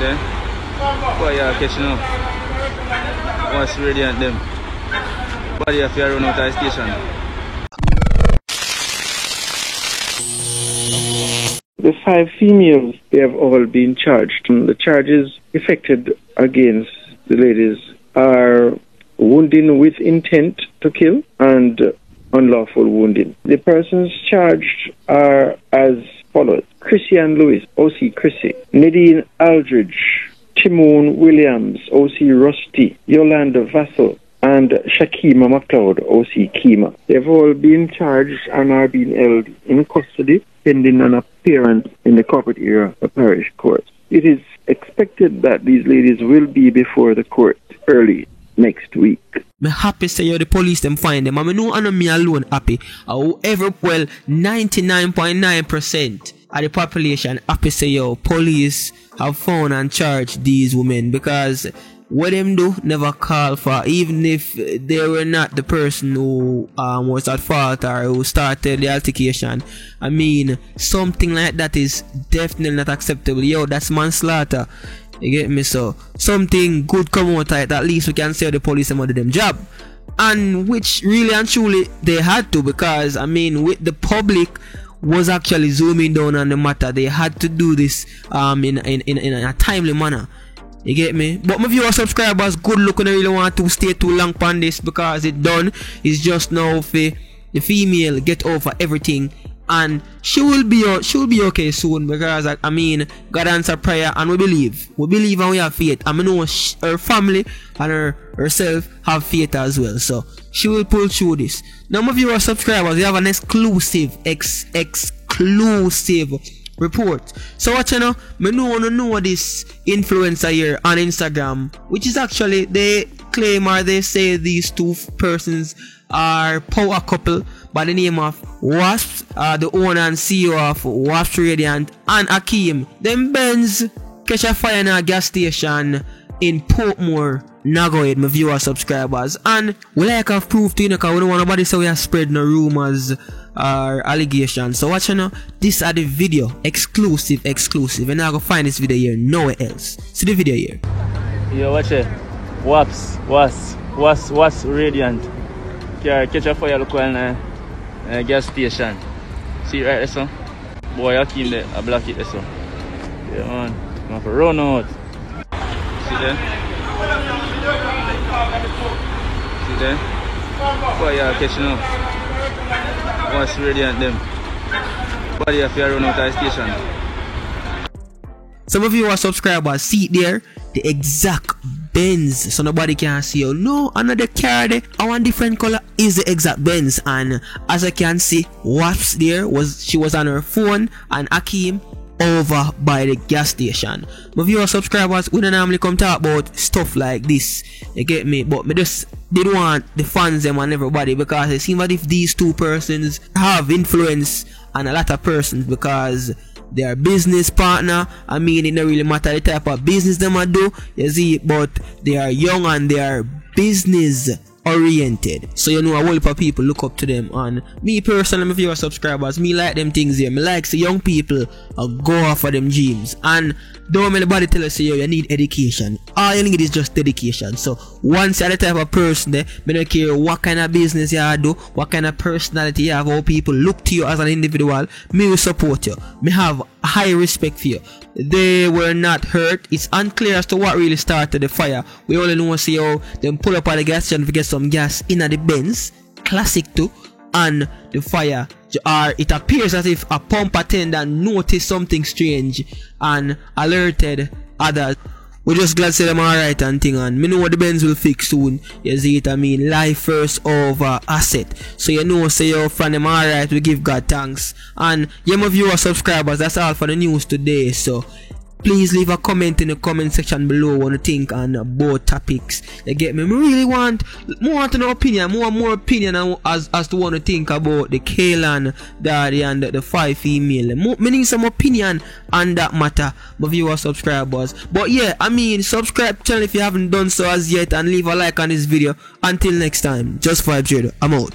there? Boy, you're catching up. What's Radiant them? Body if you run out of the station. The 5 females, they have all been charged. The charges effected against the ladies are wounding with intent to kill and unlawful wounding. The persons charged are as follows: Christian Lewis, OC Chrissy; Nadine Aldridge; Timon Williams, OC Rusty; Yolanda Vassell; and Shakima McLeod, OC Kima. They've all been charged and are being held in custody pending an appearance in the corporate area of parish court. It is expected that these ladies will be before the court early next week. Me happy say yo the police them find them. I mean, no, me alone happy. However, well, 99.9% of the population happy say yo police have found and charged these women, because what them do never call for, even if they were not the person who was at fault or who started the altercation. I mean, something like that is definitely not acceptable. Yo, that's manslaughter. You get me? So something good come out of it. At least we can say the police and do them job, and which really and truly they had to, because I mean, with the public was actually zooming down on the matter, they had to do this in a timely manner. You get me? But my viewer subscribers, good look, and I really want to stay too long on this, because it done is just now for the female get over everything, and she will be okay soon, because I mean, God answer prayer, and we believe and we have faith. I mean, know her family and herself have faith as well, so she will pull through this. Now my viewer subscribers, we have an exclusive report. So what you know, me know this influencer here on Instagram, which is actually, they claim or they say these two persons are power couple by the name of Wasps, the owner and CEO of Wasps Radiant, and Akeem. Them Benz catch a fire in a gas station in Portmore, Nagoya, my viewer subscribers, and we like have proof to you, because we don't want nobody say we are spreading no rumors or allegations. So watch you know, this are the video exclusive, and I go find this video here nowhere else. See the video here. Yo, watch it. Wasps Radiant. Catch a fire local gas station. See it right there, so? Boy, I keep there, I block it there, so. Yeah, man. I'm going to run out. See there? See there? Boy, you're catching up. What's Radiant them? Body if you run out of the station. Some of you are subscribers, see there the exact Benz, so nobody can see you. No, another car there, one different color is the exact Benz, and as I can see, Wasps there she was on her phone, and Akeem over by the gas station. My viewer subscribers, we don't normally come talk about stuff like this, you get me, but me just didn't want the fans them and everybody, because it seems that if these two persons have influence on a lot of persons, because they are business partner. I mean, it don't really matter the type of business them I do, you see, but they are young and they are business oriented, so you know a whole heap of people look up to them. And me personally, if you're subscribers, me like them things here. Me like see young people go off for them dreams, and don't anybody tell us you need education. All you need is just dedication. So once you're the type of person there, me don't care what kind of business you do, what kind of personality you have, how people look to you as an individual, me will support you. Me have high respect for you. They were not hurt. It's unclear as to what really started the fire. We only know see how them pull up at the gas station to get some gas in at the Benz, classic too, and the fire. Or it appears as if a pump attendant noticed something strange and alerted others. We just glad to say them alright and thing, and me know what the Benz will fix soon. You see it, I mean, life first over asset. So you know, say you from them alright, we give God thanks. And you my viewer subscribers, that's all for the news today. So please leave a comment in the comment section below what you think on both topics. You get me? I really want more to know opinion, more opinion as to what you think about the Kaylan Daddy and the 5 female. Me need some opinion on that matter, my viewer subscribers. But yeah, I mean, subscribe to the channel if you haven't done so as yet, and leave a like on this video. Until next time, just 5 Jada, I'm out.